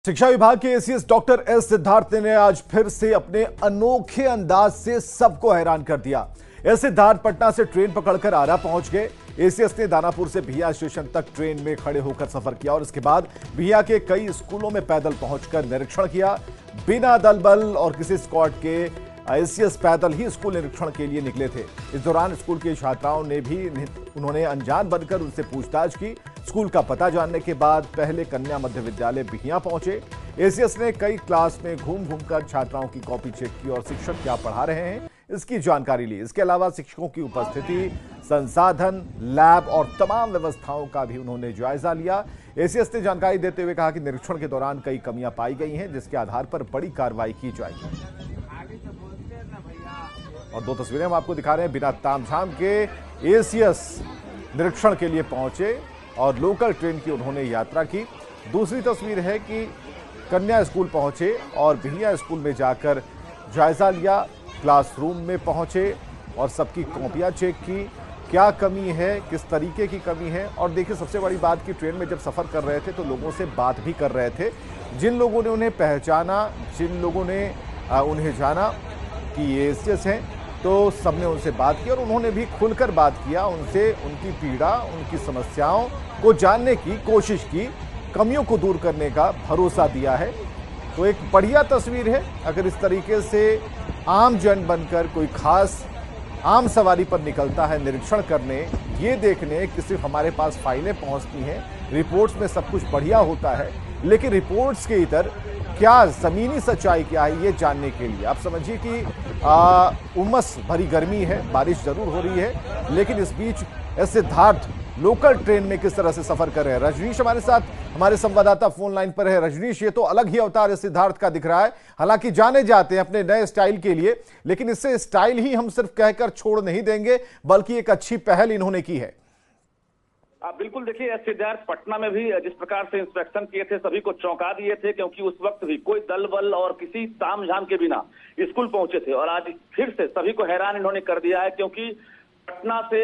शिक्षा विभाग के एसीएस डॉक्टर एस सिद्धार्थ ने आज फिर से अपने अनोखे अंदाज से सबको हैरान कर दिया। एस सिद्धार्थ पटना से ट्रेन पकड़कर आरा पहुंच गए। एसीएस ने दानापुर से बिहिया स्टेशन तक ट्रेन में खड़े होकर सफर किया और इसके बाद बिहिया के कई स्कूलों में पैदल पहुंचकर निरीक्षण किया। बिना दल बल और किसी स्क्वाड के एसीएस पैदल ही स्कूल निरीक्षण के लिए निकले थे। इस दौरान स्कूल की छात्राओं ने भी उन्होंने अनजान बनकर उनसे पूछताछ की। स्कूल का पता जानने के बाद पहले कन्या मध्य विद्यालय बिहिया पहुंचे। एसीएस ने कई क्लास में घूम घूमकर छात्राओं की कॉपी चेक की और शिक्षक क्या पढ़ा रहे हैं इसकी जानकारी ली। इसके अलावा शिक्षकों की उपस्थिति, संसाधन, लैब और तमाम व्यवस्थाओं का भी उन्होंने जायजा लिया। एसीएस ने जानकारी देते हुए कहा कि निरीक्षण के दौरान कई कमियां पाई गई हैं, जिसके आधार पर बड़ी कार्रवाई की जाएगी। और दो तस्वीरें हम आपको दिखा रहे हैं। बिना तामझाम के एसीएस निरीक्षण के लिए पहुंचे और लोकल ट्रेन की उन्होंने यात्रा की। दूसरी तस्वीर है कि कन्या स्कूल पहुंचे और बिहिया स्कूल में जाकर जायजा लिया। क्लासरूम में पहुंचे और सबकी कॉपियां चेक की, क्या कमी है, किस तरीके की कमी है। और देखिए, सबसे बड़ी बात कि ट्रेन में जब सफ़र कर रहे थे तो लोगों से बात भी कर रहे थे। जिन लोगों ने उन्हें पहचाना, जिन लोगों ने उन्हें जाना कि ये एसीएस हैं, तो सबने उनसे बात की और उन्होंने भी खुलकर बात किया। उनसे उनकी पीड़ा, उनकी समस्याओं को जानने की कोशिश की, कमियों को दूर करने का भरोसा दिया है। तो एक बढ़िया तस्वीर है। अगर इस तरीके से आम जन बनकर कोई खास आम सवारी पर निकलता है निरीक्षण करने, ये देखने कि सिर्फ हमारे पास फाइलें पहुंचती हैं, रिपोर्ट्स में सब कुछ बढ़िया होता है, लेकिन रिपोर्ट्स के इधर क्या जमीनी सच्चाई क्या है ये जानने के लिए आप समझिए कि उमस भरी गर्मी है, बारिश जरूर हो रही है, लेकिन इस बीच एस सिद्धार्थ लोकल ट्रेन में किस तरह से सफर कर रहे हैं। रजनीश हमारे साथ, हमारे संवाददाता फोन लाइन पर है। रजनीश, ये तो अलग ही अवतार एस सिद्धार्थ का दिख रहा है। हालांकि जाने जाते हैं अपने नए स्टाइल के लिए, लेकिन इससे स्टाइल ही हम सिर्फ कहकर छोड़ नहीं देंगे, बल्कि एक अच्छी पहल इन्होंने की है। बिल्कुल, देखिए, एस सिद्धार्थ पटना में भी जिस प्रकार से इंस्पेक्शन किए थे सभी को चौंका दिए थे, क्योंकि उस वक्त भी कोई दल बल और किसी तामझाम के बिना स्कूल पहुंचे थे। और आज फिर से सभी को हैरान इन्होंने कर दिया है, क्योंकि पटना से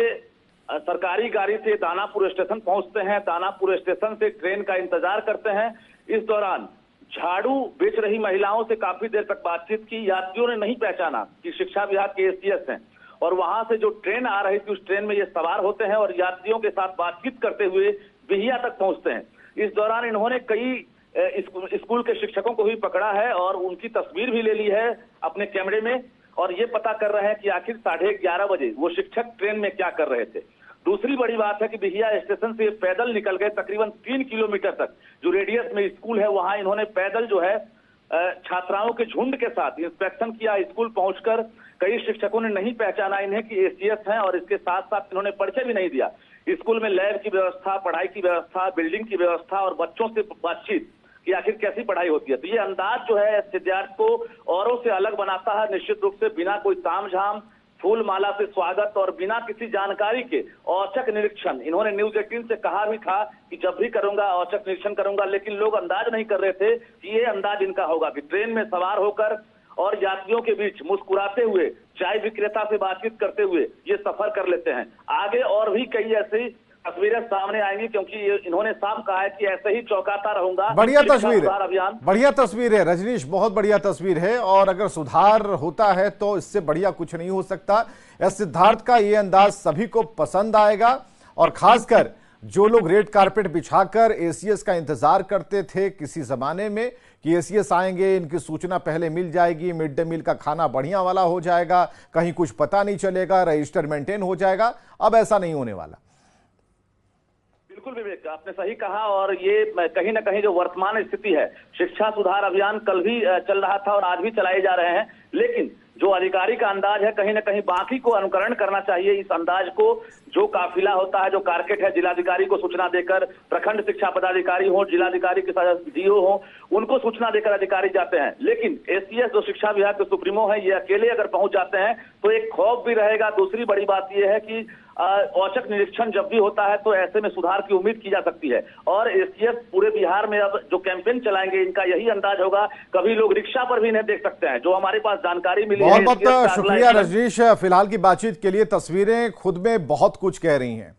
सरकारी गाड़ी से दानापुर स्टेशन पहुंचते हैं, दानापुर स्टेशन से ट्रेन का इंतजार करते हैं। इस दौरान झाड़ू बेच रही महिलाओं से काफी देर तक बातचीत की। यात्रियों ने नहीं पहचाना कि शिक्षा विभाग के एसीएस हैं, और वहां से जो ट्रेन आ रही थी उस ट्रेन में ये सवार होते हैं और यात्रियों के साथ बातचीत करते हुए बिहिया तक पहुंचते हैं। इस दौरान इन्होंने कई स्कूल के शिक्षकों को भी पकड़ा है और उनकी तस्वीर भी ले ली है अपने कैमरे में, और ये पता कर रहे हैं कि आखिर 11:30 बजे वो शिक्षक ट्रेन में क्या कर रहे थे। दूसरी बड़ी बात है कि बिहिया स्टेशन से पैदल निकल गए तकरीबन 3 किलोमीटर तक, जो रेडियस में स्कूल है, वहां इन्होंने पैदल जो है छात्राओं के झुंड के साथ इंस्पेक्शन किया। स्कूल पहुंचकर कई शिक्षकों ने नहीं पहचाना इन्हें कि एसीएस हैं, और इसके साथ साथ इन्होंने परिचय भी नहीं दिया। स्कूल में लैब की व्यवस्था, पढ़ाई की व्यवस्था, बिल्डिंग की व्यवस्था और बच्चों से बातचीत कि आखिर कैसी पढ़ाई होती है। तो ये अंदाज जो है सिद्धार्थ को औरों से अलग बनाता है। निश्चित रूप से बिना कोई तामझाम, फूल माला से स्वागत और बिना किसी जानकारी के औचक निरीक्षण। इन्होंने न्यूज 18 से कहा भी था कि जब भी करूंगा औचक निरीक्षण करूंगा, लेकिन लोग अंदाज नहीं कर रहे थे कि ये अंदाज इनका होगा कि ट्रेन में सवार होकर और यात्रियों के बीच मुस्कुराते हुए, चाय विक्रेता से बातचीत करते हुए ये सफर कर लेते हैं। आगे और भी कई ऐसी तस्वीरें सामने आएंगी, क्योंकि इन्होंने साफ कहा है कि ऐसे ही चौंकाता रहूंगा। बढ़िया तस्वीर है, बढ़िया तस्वीर है रजनीश, बहुत बढ़िया तस्वीर है। और अगर सुधार होता है तो इससे बढ़िया कुछ नहीं हो सकता। एस सिद्धार्थ का ये अंदाज सभी को पसंद आएगा, और खासकर जो लोग रेड कारपेट बिछाकर एसीएस का इंतजार करते थे किसी जमाने में कि एसीएस आएंगे, इनकी सूचना पहले मिल जाएगी, मिड डे मील का खाना बढ़िया वाला हो जाएगा, कहीं कुछ पता नहीं चलेगा, रजिस्टर मेंटेन हो जाएगा, अब ऐसा नहीं होने वाला। बिल्कुल विवेक, आपने सही कहा। और ये कहीं ना कहीं जो वर्तमान स्थिति है, शिक्षा सुधार अभियान कल भी चल रहा था और आज भी चलाए जा रहे हैं, लेकिन जो अधिकारी का अंदाज है कहीं ना कहीं बाकी को अनुकरण करना चाहिए। इस अंदाज को जो काफिला होता है, जो कारकेट है, जिलाधिकारी को सूचना देकर, प्रखंड शिक्षा पदाधिकारी हो, जिलाधिकारी के साथ डीओ हो, उनको सूचना देकर अधिकारी जाते हैं। लेकिन एसीएस जो शिक्षा विभाग के सुप्रीमो है, ये अकेले अगर पहुंच जाते हैं तो एक खौफ भी रहेगा। दूसरी बड़ी बात यह है कि औचक निरीक्षण जब भी होता है तो ऐसे में सुधार की उम्मीद की जा सकती है। और एसीएस पूरे बिहार में अब जो कैंपेन चलाएंगे, इनका यही अंदाज होगा। कभी लोग रिक्शा पर भी इन्हें देख सकते हैं, जो हमारे पास जानकारी मिली है। बहुत बहुत शुक्रिया रजनीश, फिलहाल की बातचीत के लिए। तस्वीरें खुद में बहुत कुछ कह रही हैं।